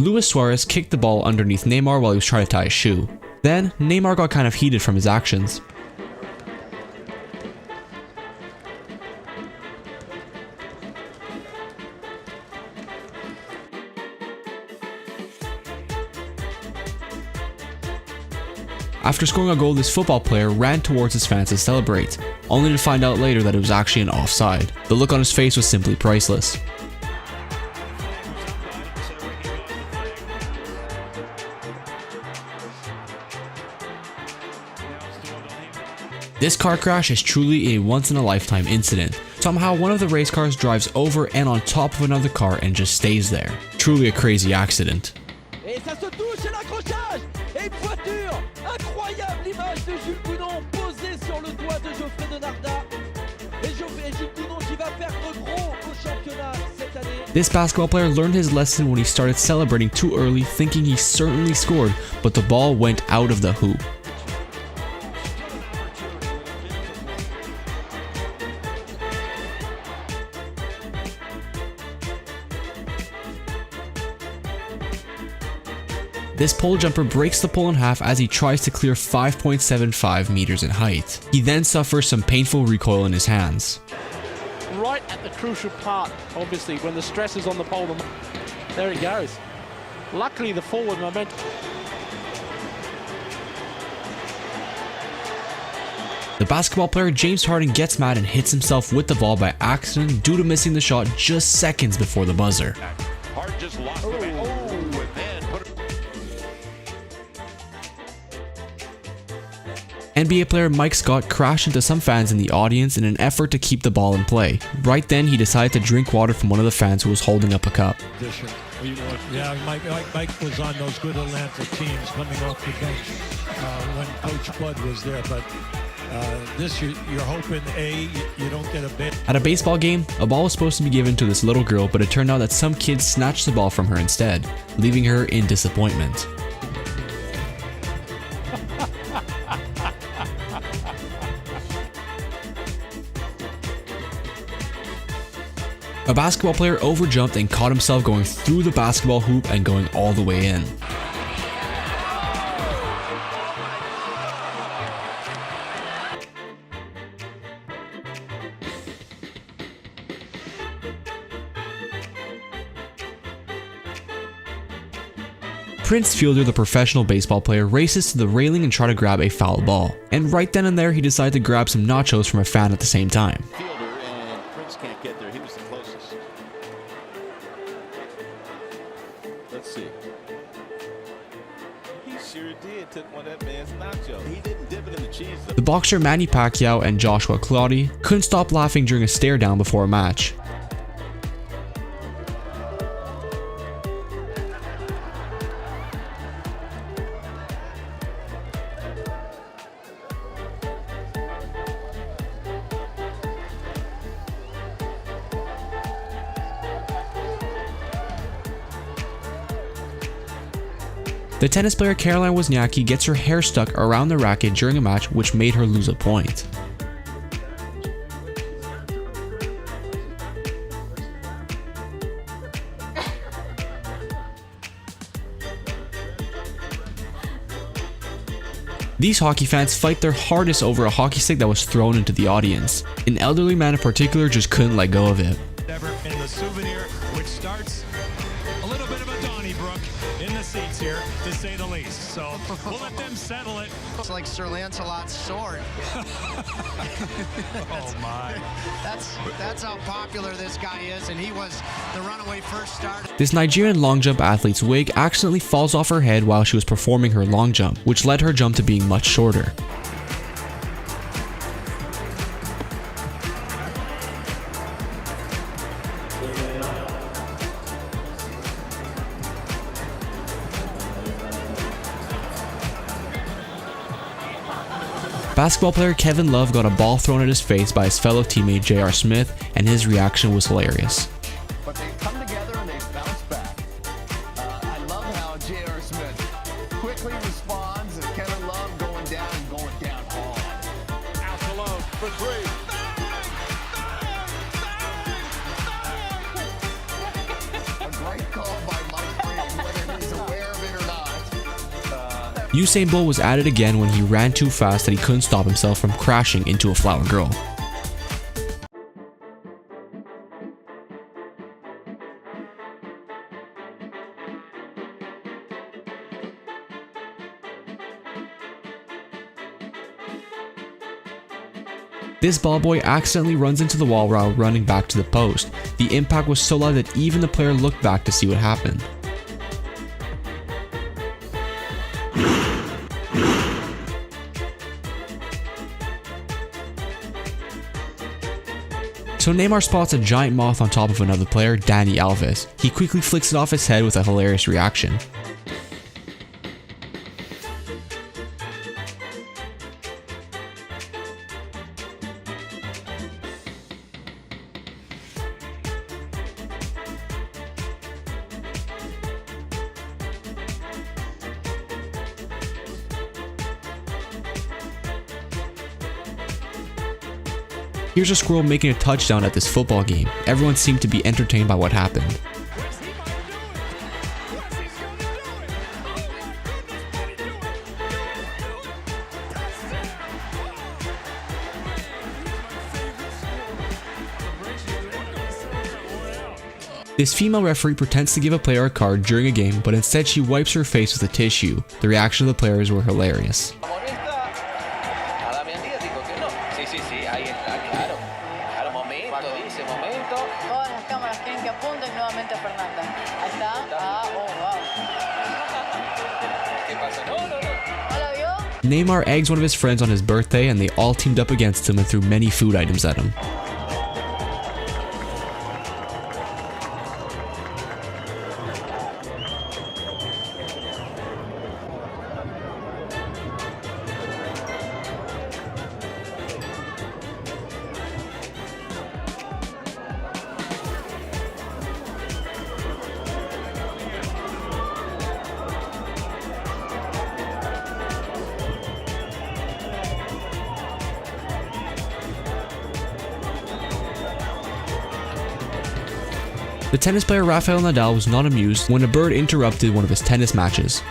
Luis Suarez kicked the ball underneath Neymar while he was trying to tie his shoe. Then, Neymar got kind of heated from his actions. After scoring a goal, this football player ran towards his fans to celebrate, only to find out later that it was actually an offside. The look on his face was simply priceless. This car crash is truly a once-in-a-lifetime incident. Somehow one of the race cars drives over and on top of another car and just stays there. Truly a crazy accident. This basketball player learned his lesson when he started celebrating too early, thinking he certainly scored, but the ball went out of the hoop. This pole jumper breaks the pole in half as he tries to clear 5.75 meters in height. He then suffers some painful recoil in his hands. Right at the crucial part, obviously, when the stress is on the pole. There he goes. Luckily, the forward momentum. The basketball player James Harden gets mad and hits himself with the ball by accident due to missing the shot just seconds before the buzzer. Harden just lost the man. NBA player Mike Scott crashed into some fans in the audience in an effort to keep the ball in play. Right then, he decided to drink water from one of the fans who was holding up a cup. Yeah, Mike was on those good Atlanta teams coming off the bench when Coach Bud was there, but this you're hoping you don't get a bit. At a baseball game, a ball was supposed to be given to this little girl, but it turned out that some kid snatched the ball from her instead, leaving her in disappointment. A basketball player overjumped and caught himself going through the basketball hoop and going all the way in. Prince Fielder, the professional baseball player, races to the railing and tries to grab a foul ball. And right then and there, he decided to grab some nachos from a fan at the same time. Can't get there. He was the closest. Let's see. He sure did. Took one of that man's nacho. He didn't dip it in the cheese. The boxer Manny Pacquiao and Joshua Clottey couldn't stop laughing during a stare down before a match. The tennis player Caroline Wozniacki gets her hair stuck around the racket during a match, which made her lose a point. These hockey fans fight their hardest over a hockey stick that was thrown into the audience. An elderly man in particular just couldn't let go of it. In the souvenir, which starts a little bit of a Donnybrook in the seats here, to say the least. So we'll let them settle it. It's like Sir Lancelot's sword. Oh my. That's how popular this guy is, and he was the runaway first star. This Nigerian long jump athlete's wig accidentally falls off her head while she was performing her long jump, which led her jump to being much shorter. Basketball player Kevin Love got a ball thrown at his face by his fellow teammate J.R. Smith, and his reaction was hilarious. But they come together and they bounce back. I love how J.R. Smith quickly responds and Kevin Love going down hard. Out alone for three. A great call by Mike Green. Usain Bolt was at it again when he ran too fast that he couldn't stop himself from crashing into a flower girl. This ball boy accidentally runs into the wall while running back to the post. The impact was so loud that even the player looked back to see what happened. So Neymar spots a giant moth on top of another player, Dani Alves. He quickly flicks it off his head with a hilarious reaction. Here's a squirrel making a touchdown at this football game. Everyone seemed to be entertained by what happened. This female referee pretends to give a player a card during a game, but instead she wipes her face with a tissue. The reaction of the players were hilarious. Neymar eggs one of his friends on his birthday and they all teamed up against him and threw many food items at him. The tennis player Rafael Nadal was not amused when a bird interrupted one of his tennis matches.